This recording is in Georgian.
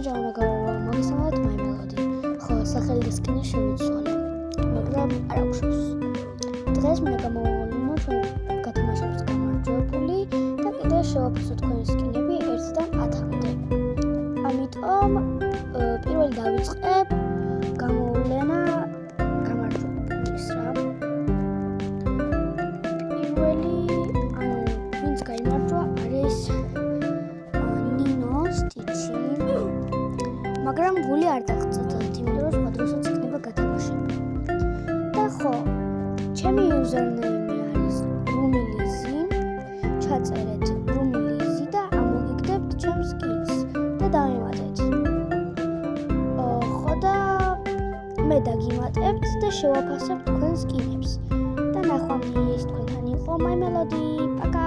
ამჟამად მეგობრებო, მოგესალმებით My Melody. ხო, სახელი და სკინი შევიცვალე, მაგრამ არ აღვშოს. დღეს მინდა გამოვავლინო ჩვენ გათამაშების გამარჯვებული და კიდევ შევაფასო თქვენი სკინები 1-დან 10-მდე. ამიტომ პირველი დავიწყებ გამოვლენა გამარჯვებულის რა. პირველი, ვინც გაიმარჯვა არის მაგრამ გული არ დაგწევთ, იმიტომ რომ სხვა დროსაც იქნება გათამაშება. და ხო, ჩემი username არის rumilizi, ჩაწერეთ rumilizi და ამოგიგდებთ ჩემს skins და დავიმატეთ. ხო და მე დაგიმატებთ და შევაფასებთ თქვენ skins-ებს. და ნახვამდის თქვენთან იყო My Melody. Пока.